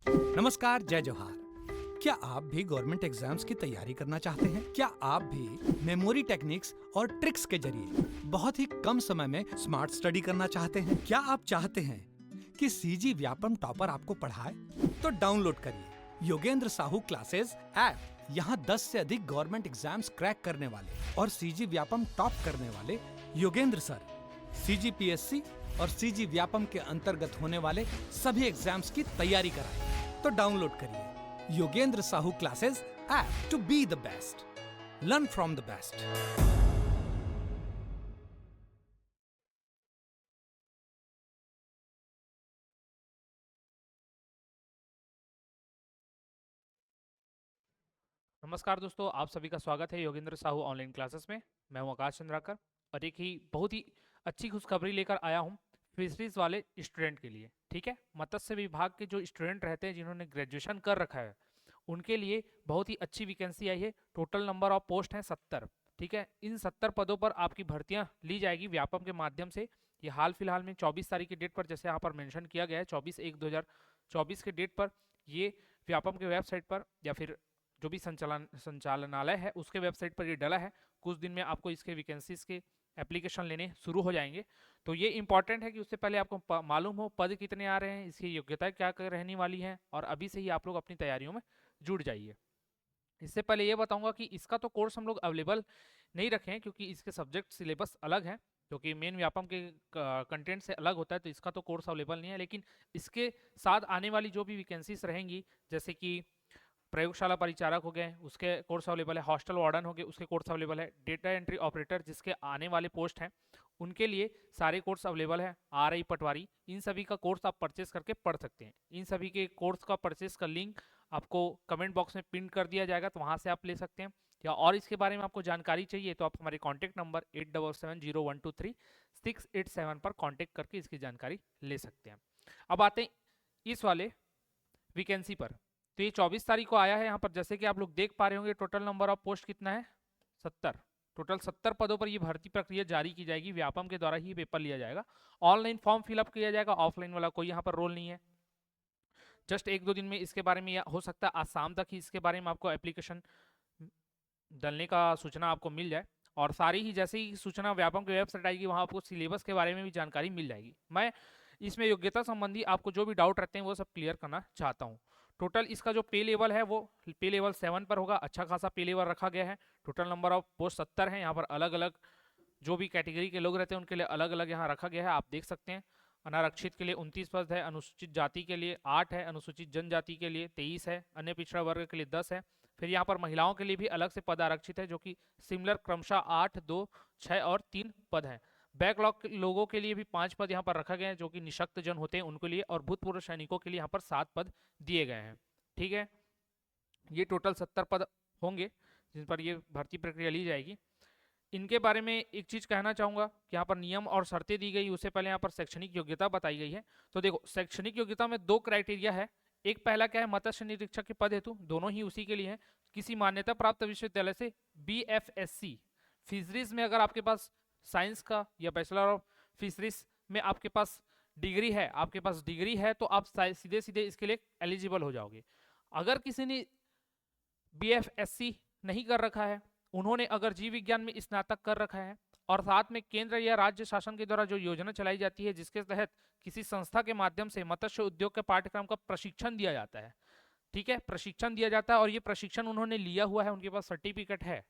नमस्कार, जय जोहार। क्या आप भी गवर्नमेंट एग्जाम्स की तैयारी करना चाहते हैं? क्या आप भी मेमोरी टेक्निक्स और ट्रिक्स के जरिए बहुत ही कम समय में स्मार्ट स्टडी करना चाहते हैं? क्या आप चाहते हैं कि सीजी व्यापम टॉपर आपको पढ़ाए? तो डाउनलोड करिए योगेंद्र साहू क्लासेस ऐप। यहाँ 10 से अधिक गवर्नमेंट एग्जाम्स क्रैक करने वाले और सीजी व्यापम टॉप करने वाले योगेंद्र सर सीजीपीएससी और सीजी व्यापम के अंतर्गत होने वाले सभी एग्जाम्स की तैयारी कराएं। तो डाउनलोड करिए Yogendra Sahu classes app to be the best, learn from the best. नमस्कार दोस्तों, आप सभी का स्वागत है योगेंद्र साहू ऑनलाइन क्लासेस में। मैं हूं आकाश चंद्राकर और एक ही बहुत ही अच्छी खुशखबरी लेकर आया हूं फिशरीज वाले स्टूडेंट के लिए। ठीक है, मत्स्य विभाग के जो स्टूडेंट रहते हैं जिन्होंने ग्रेजुएशन कर रखा है उनके लिए बहुत ही अच्छी वैकेंसी आई है। टोटल नंबर ऑफ पोस्ट हैं 70। ठीक है, इन 70 पदों पर आपकी भर्तियां ली जाएगी व्यापम के माध्यम से। ये हाल फिलहाल में 24 तारीख की डेट पर, जैसे यहाँ पर मेंशन किया गया है 24/1/2024 के डेट पर, ये व्यापम के वेबसाइट पर या फिर जो भी संचालनालय है उसके वेबसाइट पर ये डला है। कुछ दिन में आपको इसके वैकेंसीज के एप्लीकेशन लेने शुरू हो जाएंगे। तो ये इंपॉर्टेंट है कि उससे पहले आपको मालूम हो पद कितने आ रहे हैं, इसकी योग्यता क्या रहने वाली है, और अभी से ही आप लोग अपनी तैयारियों में जुड़ जाइए। इससे पहले ये बताऊंगा कि इसका तो कोर्स हम लोग अवेलेबल नहीं रखे हैं क्योंकि इसके सब्जेक्ट सिलेबस अलग है, क्योंकि मेन व्यापम के कंटेंट से अलग होता है, तो इसका तो कोर्स अवेलेबल नहीं है। लेकिन इसके साथ आने वाली जो भी वैकेंसीज रहेंगी, जैसे कि प्रयोगशाला परिचारक हो गए उसके कोर्स अवेलेबल है, हॉस्टल वार्डन हो गए उसके कोर्स अवेलेबल है, डेटा एंट्री ऑपरेटर जिसके आने वाले पोस्ट हैं उनके लिए सारे कोर्स अवेलेबल है, आरआई पटवारी, इन सभी का कोर्स आप परचेस करके पढ़ सकते हैं। इन सभी के कोर्स का परचेस का लिंक आपको कमेंट बॉक्स में पिन कर दिया जाएगा, तो वहाँ से आप ले सकते हैं। या और इसके बारे में आपको जानकारी चाहिए तो आप हमारे कॉन्टैक्ट नंबर 8770123687 पर कॉन्टैक्ट करके इसकी जानकारी ले सकते हैं। अब आते हैं इस वाले वैकेंसी पर। तो ये 24 तारीख को आया है। यहाँ पर जैसे कि आप लोग देख पा रहे होंगे टोटल नंबर ऑफ पोस्ट कितना है, 70। टोटल 70 पदों पर ये भर्ती प्रक्रिया जारी की जाएगी, व्यापम के द्वारा ही पेपर लिया जाएगा। ऑनलाइन फॉर्म फिलअप किया जाएगा, ऑफलाइन वाला कोई यहाँ पर रोल नहीं है। जस्ट 1-2 दिन में इसके बारे में, हो सकता है आज शाम तक ही इसके बारे में आपको एप्लीकेशन डालने का सूचना आपको मिल जाए। और सारी ही जैसे ही सूचना व्यापम की वेबसाइट आएगी वहाँ आपको सिलेबस के बारे में भी जानकारी मिल जाएगी। मैं इसमें योग्यता संबंधी आपको जो भी डाउट रहते हैं वो सब क्लियर करना चाहता हूँ। टोटल इसका जो पे लेवल है वो पे लेवल 7 पर होगा, अच्छा खासा पे लेवल रखा गया है। टोटल नंबर ऑफ पोस्ट 70 है। यहाँ पर अलग अलग जो भी कैटेगरी के लोग रहते हैं उनके लिए अलग अलग यहाँ रखा गया है, आप देख सकते हैं। अनारक्षित के लिए 29 पद है, अनुसूचित जाति के लिए 8 है, अनुसूचित जनजाति के लिए 23 है, अन्य पिछड़ा वर्ग के लिए 10 है। फिर यहाँ पर महिलाओं के लिए भी अलग से पद आरक्षित है जो कि सिमिलर क्रमशः 8, 2, 6 और 3 पद हैं। बैकलॉग लोगों के लिए भी 5 पद यहाँ पर रखा गया है जो कि निशक्त जन होते हैं उनके लिए, और भूतपूर्व सैनिकों के लिए यहाँ पर 7 पद दिए गए हैं। ठीक है, ये टोटल 70 पद होंगे जिन पर ये भर्ती प्रक्रिया ली जाएगी। इनके बारे में एक चीज कहना चाहूंगा कि यहाँ पर नियम और शर्तें दी गई, उससे पहले यहाँ पर शैक्षणिक योग्यता बताई गई है। तो देखो, शैक्षणिक योग्यता में 2 क्राइटेरिया है। एक पहला क्या है, मत्स्य निरीक्षक के पद हेतु, दोनों ही उसी के लिए है, किसी मान्यता प्राप्त विश्वविद्यालय से BFSC फिशरीज में अगर आपके पास साइंस का या बैचलर ऑफ फिशरीज में आपके पास डिग्री है, तो आप सीधे सीधे इसके लिए एलिजिबल हो जाओगे। अगर किसी ने BFSC नहीं कर रखा है, उन्होंने अगर जीव विज्ञान में स्नातक कर रखा है और साथ में केंद्र या राज्य शासन के द्वारा जो योजना चलाई जाती है जिसके तहत किसी संस्था के माध्यम से मत्स्य उद्योग के पाठ्यक्रम का प्रशिक्षण दिया जाता है, ठीक है, प्रशिक्षण दिया जाता है और ये प्रशिक्षण उन्होंने लिया हुआ है, उनके पास सर्टिफिकेट है,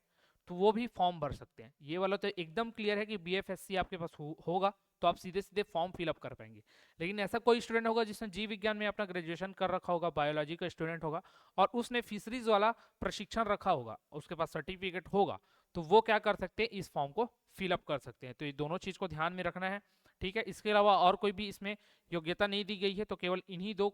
तो वो भी फॉर्म भर सकते हैं। ये वाला तो एकदम क्लियर है कि BFSC आपके पास होगा तो आप सीधे सीधे फॉर्म फिलअप कर पाएंगे। लेकिन ऐसा कोई स्टूडेंट होगा जिसने जीव विज्ञान में अपना ग्रेजुएशन कर रखा होगा, बायोलॉजी का स्टूडेंट होगा और उसने फिशरीज वाला प्रशिक्षण रखा होगा, उसके पास सर्टिफिकेट होगा, तो वो क्या कर सकते हैं, इस फॉर्म को फिलअप कर सकते हैं। तो ये दोनों चीज को ध्यान में रखना है। ठीक है, इसके अलावा और कोई भी इसमें योग्यता नहीं दी गई है, तो केवल इन्हीं 2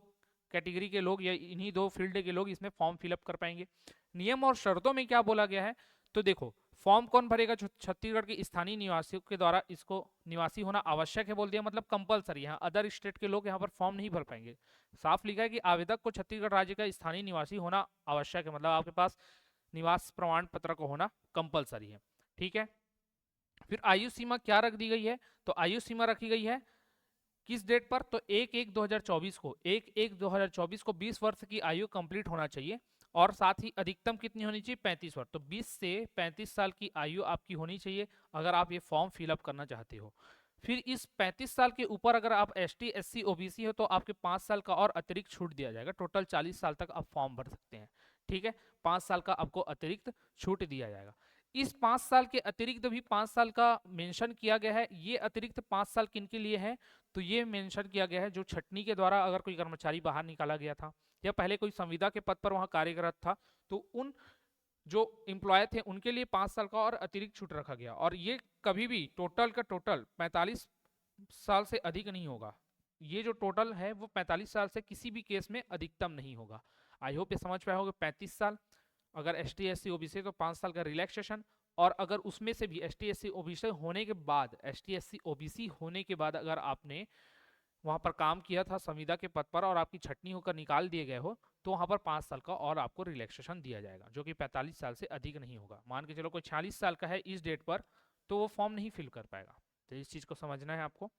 कैटेगरी के लोग या इन्हीं 2 फील्ड के लोग इसमें फॉर्म फिलअप कर पाएंगे। नियम और शर्तों में क्या बोला गया है, तो देखो, फॉर्म कौन भरेगा, छत्तीसगढ़ के स्थानीय निवासियों के द्वारा इसको निवासी होना आवश्यक है बोल दिया, मतलब कंपलसरी है। अदर स्टेट के लोग यहाँ पर फॉर्म नहीं भर पाएंगे। साफ लिखा है कि आवेदक को छत्तीसगढ़ राज्य का स्थानीय निवासी होना आवश्यक है, मतलब आपके पास निवास प्रमाण पत्र को होना कंपलसरी है। ठीक है, फिर आयु सीमा क्या रख दी गई है, तो आयु सीमा रखी गई है किस डेट पर? तो 1/1/2024 को 1/1/2024 को 20 वर्ष की आयु कंप्लीट होना चाहिए और साथ ही अधिकतम कितनी होनी चाहिए? 35 वर्ष। तो 20 से 35 साल की आयु आपकी होनी चाहिए अगर आप ये फॉर्म फिलअप करना चाहते हो। फिर इस 35 साल के ऊपर अगर आप ST SC OBC हो तो आपके 5 साल का और अतिरिक्त छूट दिया जाएगा। टोटल 40 साल तक आप फॉर्म भर सकते हैं। ठीक है, 5 साल का आपको अतिरिक्त छूट दिया जाएगा। इस 5 साल के अतिरिक्त भी 5 साल का मेंशन किया गया है। ये अतिरिक्त 5 साल किन के लिए है? तो ये मेंशन किया गया है जो छटनी के द्वारा अगर कोई कर्मचारी बाहर निकाला गया था या पहले कोई संविदा के पद पर वहां कार्यरत था तो उन जो एम्प्लॉय थे उनके लिए 5 साल का और अतिरिक्त छूट रखा गया। और ये कभी भी टोटल का टोटल 45 साल से अधिक नहीं होगा। ये जो टोटल है वो 45 साल से किसी भी केस में अधिकतम नहीं होगा। आई होप ये समझ पाए होगे। 35 साल अगर ST SC OBC तो 5 साल का रिलैक्सेशन, और अगर उसमें से भी ST SC OBC होने के बाद ST SC OBC होने के बाद अगर आपने वहां पर काम किया था संविदा के पद पर और आपकी छटनी होकर निकाल दिए गए हो तो वहां पर 5 साल का और आपको रिलैक्सेशन दिया जाएगा जो कि 45 साल से अधिक नहीं होगा। मान के चलो कोई 46 साल का है इस डेट पर तो वो फॉर्म नहीं फिल कर पाएगा। तो इस चीज को समझना है आपको।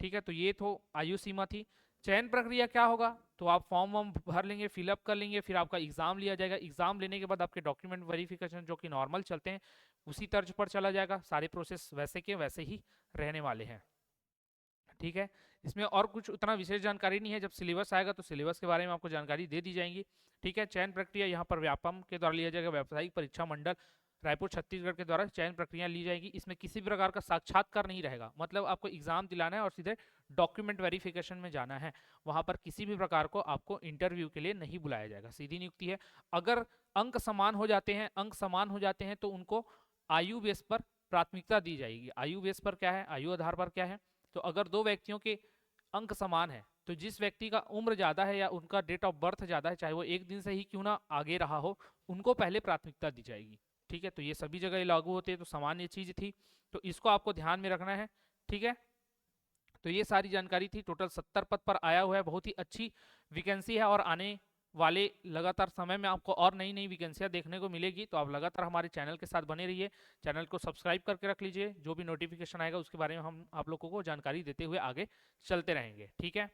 ठीक है, तो ये तो आयु सीमा थी। चयन प्रक्रिया क्या होगा? तो आप फॉर्म वॉर्म भर लेंगे, फिलअप कर लेंगे, फिर आपका एग्जाम लिया जाएगा। एग्जाम लेने के बाद आपके डॉक्यूमेंट वेरिफिकेशन जो कि नॉर्मल चलते हैं उसी तर्ज पर चला जाएगा। सारे प्रोसेस वैसे के वैसे ही रहने वाले हैं। ठीक है, इसमें और कुछ उतना विशेष जानकारी नहीं है। जब सिलेबस आएगा तो सिलेबस के बारे में आपको जानकारी दे दी जाएगी। ठीक है, चयन प्रक्रिया यहाँ पर व्यापम के द्वारा लिया जाएगा। व्यावसायिक परीक्षा मंडल रायपुर छत्तीसगढ़ के द्वारा चयन प्रक्रिया ली जाएगी। इसमें किसी भी प्रकार का साक्षात्कार नहीं रहेगा। मतलब आपको एग्जाम दिलाना है और सीधे डॉक्यूमेंट वेरिफिकेशन में जाना है। वहां पर किसी भी प्रकार को आपको इंटरव्यू के लिए नहीं बुलाया जाएगा। सीधी नियुक्ति है। अगर अंक समान हो जाते हैं तो उनको आयु बेस पर प्राथमिकता दी जाएगी। आयु बेस पर क्या है? आयु आधार पर क्या है? तो अगर दो व्यक्तियों के अंक समान है तो जिस व्यक्ति का उम्र ज्यादा है या उनका डेट ऑफ बर्थ ज्यादा है, चाहे वो एक दिन से ही क्यों ना आगे रहा हो, उनको पहले प्राथमिकता दी जाएगी। ठीक है, तो ये सभी जगह लागू होते हैं। तो सामान्य चीज थी, तो इसको आपको ध्यान में रखना है। ठीक है, तो ये सारी जानकारी थी। टोटल 70 पद पर आया हुआ है। बहुत ही अच्छी वैकेंसी है और आने वाले लगातार समय में आपको और नई नई वैकेंसियां देखने को मिलेगी। तो आप लगातार हमारे चैनल के साथ बने रहिए। चैनल को सब्सक्राइब करके रख लीजिए। जो भी नोटिफिकेशन आएगा उसके बारे में हम आप लोगों को जानकारी देते हुए आगे चलते रहेंगे। ठीक है,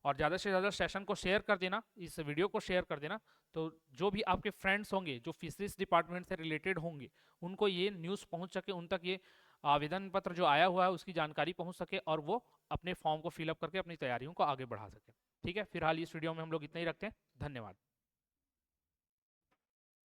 और ज़्यादा से ज़्यादा सेशन को शेयर कर देना, इस वीडियो को शेयर कर देना। तो जो भी आपके फ्रेंड्स होंगे जो फिशरीज डिपार्टमेंट से रिलेटेड होंगे उनको ये न्यूज़ पहुंच सके, उन तक ये आवेदन पत्र जो आया हुआ है उसकी जानकारी पहुंच सके और वो अपने फॉर्म को फिलअप करके अपनी तैयारियों को आगे बढ़ा सके। ठीक है, फिलहाल इस वीडियो में हम लोग इतना ही रखते हैं। धन्यवाद।